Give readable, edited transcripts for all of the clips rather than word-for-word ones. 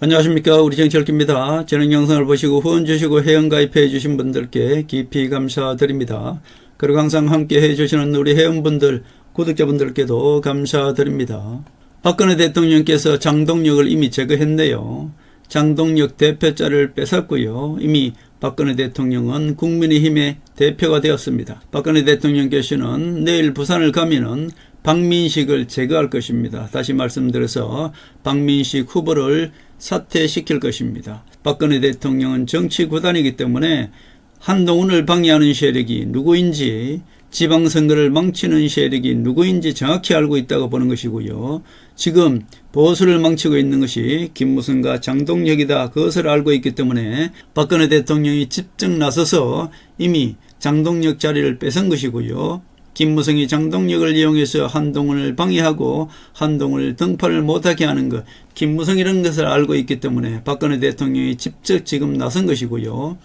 안녕하십니까. 우리 정치열기입니다. 저는 영상을 보시고 후원 주시고 회원가입해 주신 분들께 깊이 감사드립니다. 그리고 항상 함께 해주시는 우리 회원분들, 구독자분들께도 감사드립니다. 박근혜 대통령께서 장동혁을 이미 제거했네요. 장동혁 대표자를 뺏었고요. 이미 박근혜 대통령은 국민의힘의 대표가 되었습니다. 박근혜 대통령께서는 내일 부산을 가면은 박민식을 제거할 것입니다. 다시 말씀드려서 박민식 후보를 사퇴시킬 것입니다. 박근혜 대통령은 정치 구단이기 때문에 한동훈을 방해하는 세력이 누구인지, 지방선거를 망치는 세력이 누구인지 정확히 알고 있다고 보는 것이고요. 지금 보수를 망치고 있는 것이 김무성과 장동혁이다, 그것을 알고 있기 때문에 박근혜 대통령이 직접 나서서 이미 장동혁 자리를 뺏은 것이고요. 김무성이 장동혁을 이용해서 한동훈을 방해하고 한동훈을 등판을 못하게 하는 것, 김무성이라는 것을 알고 있기 때문에 박근혜 대통령이 직접 지금 나선 것이고요.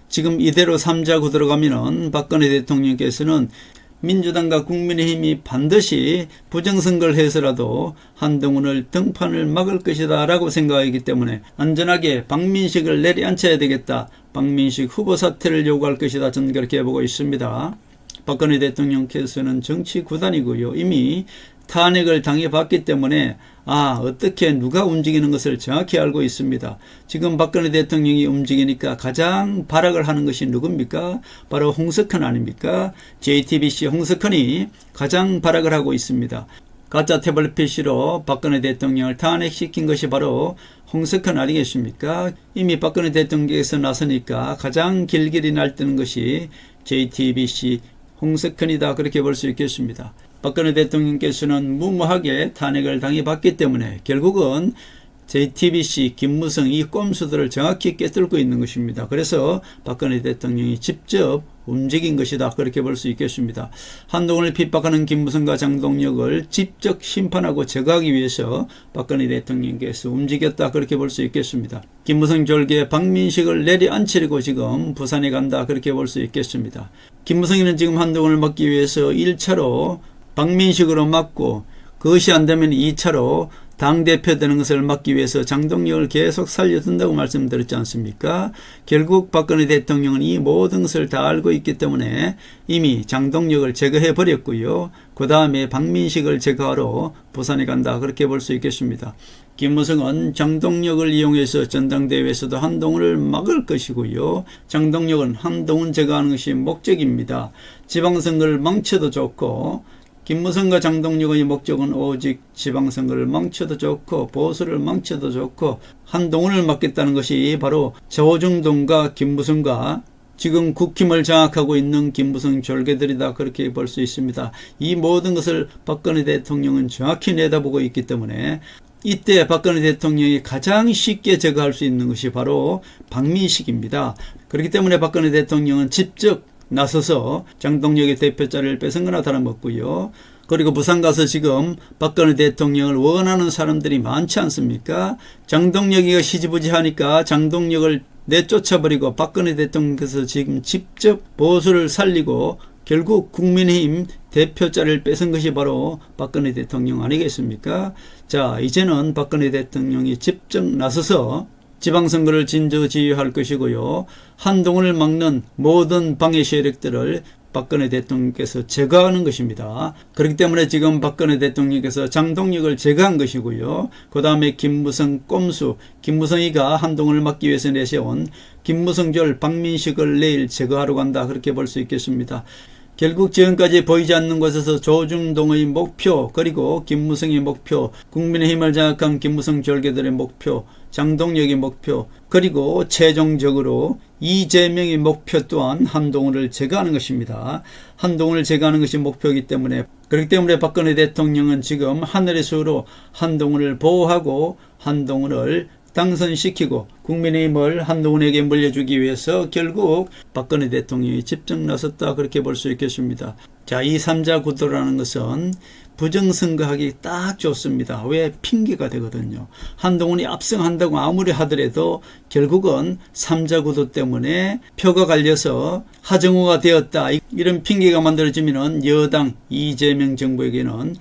지금 이대로 3자 구도로 가면은 박근혜 대통령께서는 민주당과 국민의힘이 반드시 부정선거를 해서라도 한동훈을 등판을 막을 것이다 라고 생각하기 때문에 안전하게 박민식을 내려앉혀야 되겠다, 박민식 후보 사퇴를 요구할 것이다, 저는 그렇게 보고 있습니다. 박근혜 대통령께서는 정치 구단이고요. 이미 탄핵을 당해봤기 때문에 어떻게 누가 움직이는 것을 정확히 알고 있습니다. 지금 박근혜 대통령이 움직이니까 가장 발악을 하는 것이 누굽니까? 바로 홍석현 아닙니까? JTBC 홍석현이 가장 발악을 하고 있습니다. 가짜 태블릿 PC로 박근혜 대통령을 탄핵시킨 것이 바로 홍석현 아니겠습니까? 이미 박근혜 대통령께서 나서니까 가장 길길이 날뛰는 것이 JTBC 홍석현이다, 그렇게 볼 수 있겠습니다. 박근혜 대통령께서는 무모하게 탄핵을 당해봤기 때문에 결국은 JTBC, 김무성 이 꼼수들을 정확히 꿰뚫고 있는 것입니다. 그래서 박근혜 대통령이 직접 움직인 것이다, 그렇게 볼 수 있겠습니다. 한동훈을 핍박하는 김무성과 장동혁을 직접 심판하고 제거하기 위해서 박근혜 대통령께서 움직였다, 그렇게 볼 수 있겠습니다. 김무성 졸개 박민식을 내려앉히려고 지금 부산에 간다, 그렇게 볼 수 있겠습니다. 김무성이는 지금 한동훈을 막기 위해서 1차로 박민식으로 막고, 그것이 안되면 2차로 당대표 되는 것을 막기 위해서 장동혁을 계속 살려둔다고 말씀드렸지 않습니까? 결국 박근혜 대통령은 이 모든 것을 다 알고 있기 때문에 이미 장동혁을 제거해 버렸고요. 그 다음에 박민식을 제거하러 부산에 간다, 그렇게 볼 수 있겠습니다. 김무성은 장동혁을 이용해서 전당대회에서도 한동훈을 막을 것이고요. 장동혁은 한동훈 제거하는 것이 목적입니다. 지방선거를 망쳐도 좋고, 김무성과 장동혁의 목적은 오직 지방선거를 망쳐도 좋고 보수를 망쳐도 좋고 한동훈을 막겠다는 것이 바로 조중동과 김무성과 지금 국힘을 장악하고 있는 김무성 졸개들이다, 그렇게 볼 수 있습니다. 이 모든 것을 박근혜 대통령은 정확히 내다보고 있기 때문에 이때 박근혜 대통령이 가장 쉽게 제거할 수 있는 것이 바로 박민식입니다. 그렇기 때문에 박근혜 대통령은 직접 나서서 장동혁의 대표자를 뺏은 거나 다름없고요. 그리고 부산 가서 지금 박근혜 대통령을 원하는 사람들이 많지 않습니까? 장동혁이가 시지부지하니까 장동혁을 내쫓아버리고 박근혜 대통령께서 지금 직접 보수를 살리고 결국 국민의힘 대표자를 뺏은 것이 바로 박근혜 대통령 아니겠습니까? 자, 이제는 박근혜 대통령이 직접 나서서 지방선거를 진저지휘할 것이고요. 한동훈을 막는 모든 방해 세력들을 박근혜 대통령께서 제거하는 것입니다. 그렇기 때문에 지금 박근혜 대통령께서 장동혁을 제거한 것이고요. 그 다음에 김무성 꼼수, 김무성이가 한동훈을 막기 위해서 내세운 김무성절 박민식을 내일 제거하러 간다, 그렇게 볼 수 있겠습니다. 결국 지금까지 보이지 않는 곳에서 조중동의 목표, 그리고 김무성의 목표, 국민의힘을 장악한 김무성 졸개들의 목표, 장동혁의 목표, 그리고 최종적으로 이재명의 목표 또한 한동훈을 제거하는 것입니다. 한동훈을 제거하는 것이 목표이기 때문에, 그렇기 때문에 박근혜 대통령은 지금 하늘의 수로 한동훈을 보호하고 한동훈을 당선시키고 국민의힘을 한동훈에게 물려주기 위해서 결국 박근혜 대통령이 직접 나섰다, 그렇게 볼 수 있겠습니다. 자, 이 3자 구도라는 것은 부정선거하기 딱 좋습니다. 왜? 핑계가 되거든요. 한동훈이 압승한다고 아무리 하더라도 결국은 3자 구도 때문에 표가 갈려서 하정우가 되었다, 이런 핑계가 만들어지면 여당 이재명 정부에게는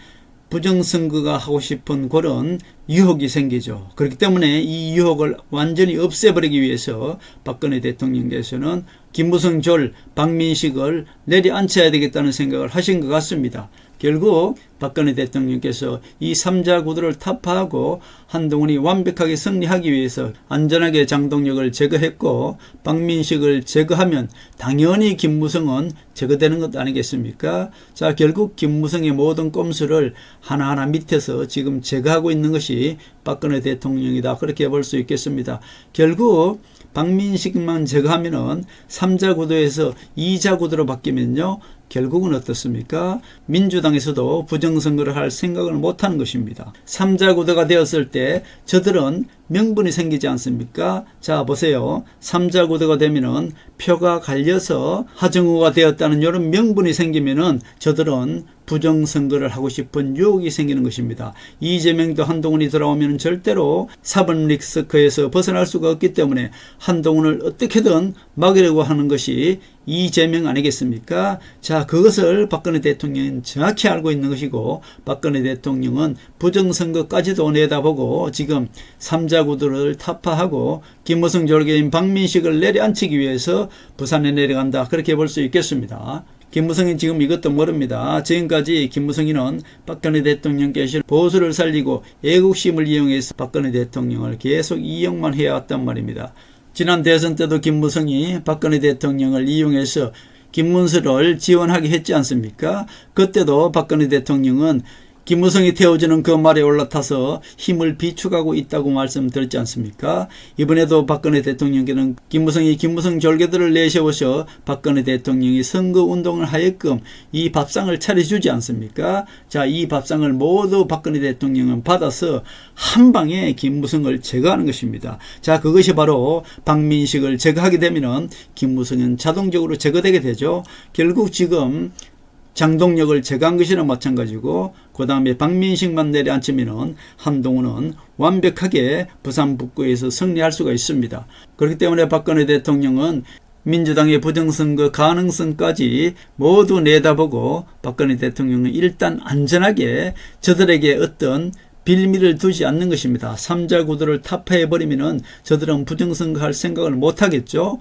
부정선거가 하고 싶은 그런 유혹이 생기죠. 그렇기 때문에 이 유혹을 완전히 없애버리기 위해서 박근혜 대통령께서는 김무성 졸 박민식을 내려앉혀야 되겠다는 생각을 하신 것 같습니다. 결국 박근혜 대통령께서 이 3자 구도를 타파하고 한동훈이 완벽하게 승리하기 위해서 안전하게 장동혁을 제거했고 박민식을 제거하면 당연히 김무성은 제거되는 것 아니겠습니까? 자, 결국 김무성의 모든 꼼수를 하나하나 밑에서 지금 제거하고 있는 것이 박근혜 대통령이다. 그렇게 볼 수 있겠습니다. 결국 박민식만 제거하면은 3자 구도에서 2자 구도로 바뀌면요. 결국은 어떻습니까? 민주당에서도 부정선거를 할 생각을 못하는 것입니다. 3자 구도가 되었을 때 저들은 명분이 생기지 않습니까? 자, 보세요. 3자 구도가 되면은 표가 갈려서 하정우가 되었다는 이런 명분이 생기면은 저들은 부정선거를 하고 싶은 유혹이 생기는 것입니다. 이재명도 한동훈이 돌아오면 절대로 4번 리스크에서 벗어날 수가 없기 때문에 한동훈을 어떻게든 막으려고 하는 것이 이재명 아니겠습니까? 자, 그것을 박근혜 대통령은 정확히 알고 있는 것이고 박근혜 대통령은 부정선거까지도 내다보고 지금 3자 구도를 타파하고 김무성 졸개인 박민식을 내려앉히기 위해서 부산에 내려간다. 그렇게 볼 수 있겠습니다. 김무성이 지금 이것도 모릅니다. 지금까지 김무성이는 박근혜 대통령께서 보수를 살리고 애국심을 이용해서 박근혜 대통령을 계속 이용만 해왔단 말입니다. 지난 대선 때도 김무성이 박근혜 대통령을 이용해서 김문수를 지원하게 했지 않습니까? 그때도 박근혜 대통령은 김무성이 태워주는 그 말에 올라타서 힘을 비축하고 있다고 말씀드렸지 않습니까? 이번에도 박근혜 대통령께는 김무성 졸개들을 내세워서 박근혜 대통령이 선거운동을 하게끔 이 밥상을 차려주지 않습니까? 자, 이 밥상을 모두 박근혜 대통령은 받아서 한 방에 김무성을 제거하는 것입니다. 자, 그것이 바로 박민식을 제거하게 되면은 김무성은 자동적으로 제거되게 되죠. 결국 지금 장동혁을 제거한 것이나 마찬가지고 그 다음에 박민식만 내려앉히면 한동훈은 완벽하게 부산 북구에서 승리할 수가 있습니다. 그렇기 때문에 박근혜 대통령은 민주당의 부정선거 가능성까지 모두 내다보고 박근혜 대통령은 일단 안전하게 저들에게 어떤 빌미를 두지 않는 것입니다. 3자 구도를 타파해버리면 저들은 부정선거 할 생각을 못하겠죠.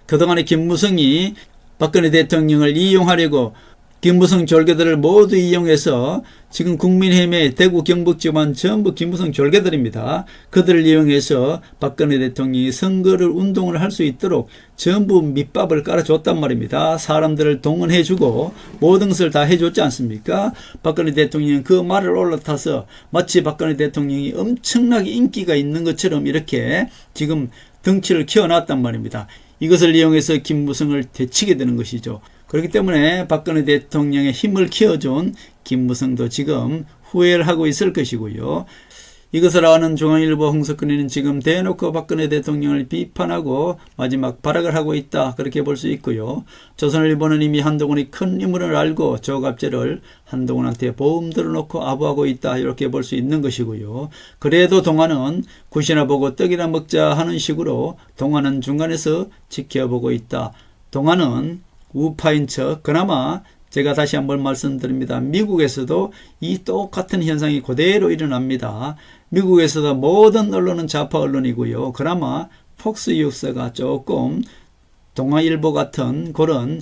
그동안에 김무성이 박근혜 대통령을 이용하려고 김무성 졸개들을 모두 이용해서 지금 국민의힘의 대구 경북 지만 전부 김무성 졸개들입니다. 그들을 이용해서 박근혜 대통령이 선거를 운동을 할 수 있도록 전부 밑밥을 깔아줬단 말입니다. 사람들을 동원해주고 모든 것을 다 해줬지 않습니까? 박근혜 대통령은 그 말을 올라타서 마치 박근혜 대통령이 엄청나게 인기가 있는 것처럼 이렇게 지금 덩치를 키워놨단 말입니다. 이것을 이용해서 김무성을 되치게 되는 것이죠. 그렇기 때문에 박근혜 대통령의 힘을 키워준 김무성도 지금 후회를 하고 있을 것이고요. 이것을 아는 중앙일보 홍석근이는 지금 대놓고 박근혜 대통령을 비판하고 마지막 발악을 하고 있다. 그렇게 볼 수 있고요. 조선일보는 이미 한동훈이 큰 인물을 알고 저갑제를 한동훈한테 보험 들어놓고 아부하고 있다. 이렇게 볼 수 있는 것이고요. 그래도 동아는 굿이나 보고 떡이나 먹자 하는 식으로 동아는 중간에서 지켜보고 있다. 동아는 우파인 척 그나마 제가 다시 한번 말씀드립니다. 미국에서도 이 똑같은 현상이 그대로 일어납니다. 미국에서도 모든 언론은 좌파 언론이고요. 그나마 폭스뉴스가 조금 동아일보 같은 그런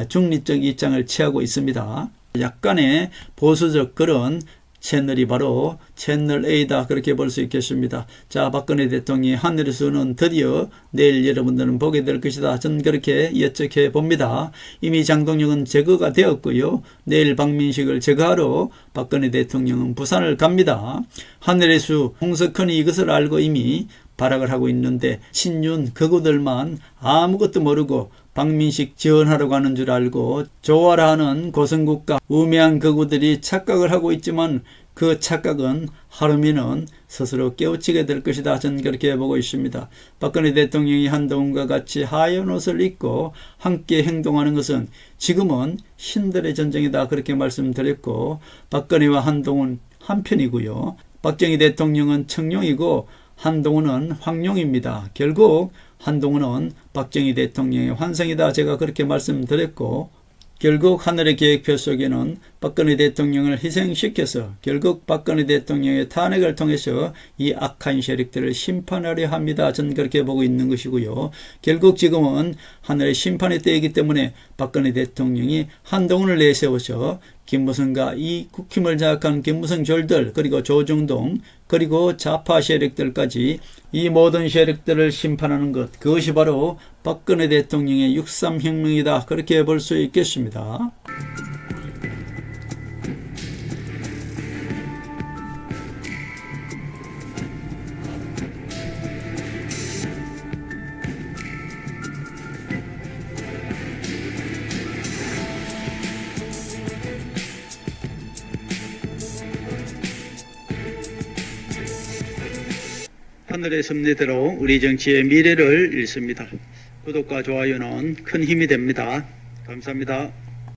중립적 입장을 취하고 있습니다. 약간의 보수적 그런 채널이 바로 채널 A다. 그렇게 볼 수 있겠습니다. 자, 박근혜 대통령이 하늘에서는 드디어 내일 여러분들은 보게 될 것이다. 저는 그렇게 예측해 봅니다. 이미 장동혁은 제거가 되었고요. 내일 박민식을 제거하러 박근혜 대통령은 부산을 갑니다. 하늘의 수 홍석헌이 이것을 알고 이미 발악을 하고 있는데 친윤 극우들만 아무것도 모르고 박민식 지원하러 가는 줄 알고 좋아라 하는 고성국과 우매한 극우들이 착각을 하고 있지만 그 착각은 하루면은 스스로 깨우치게 될 것이다. 저는 그렇게 보고 있습니다. 박근혜 대통령이 한동훈과 같이 하얀 옷을 입고 함께 행동하는 것은 지금은 신들의 전쟁이다. 그렇게 말씀드렸고 박근혜와 한동훈 한편이고요. 박정희 대통령은 청룡이고 한동훈은 황룡입니다. 결국 한동훈은 박정희 대통령의 환상이다. 제가 그렇게 말씀드렸고 결국 하늘의 계획표 속에는 박근혜 대통령을 희생시켜서 결국 박근혜 대통령의 탄핵을 통해서 이 악한 세력들을 심판하려 합니다. 저는 그렇게 보고 있는 것이고요. 결국 지금은 하늘의 심판의 때이기 때문에 박근혜 대통령이 한동훈을 내세워서 김무성과 이 국힘을 장악한 김무성 졸들 그리고 조중동 그리고 좌파 세력들까지 이 모든 세력들을 심판하는 것, 그것이 바로 박근혜 대통령의 6.3혁명이다. 그렇게 볼 수 있겠습니다. 하늘의 섭리대로 우리 정치의 미래를 읽습니다. 구독과 좋아요는 큰 힘이 됩니다. 감사합니다.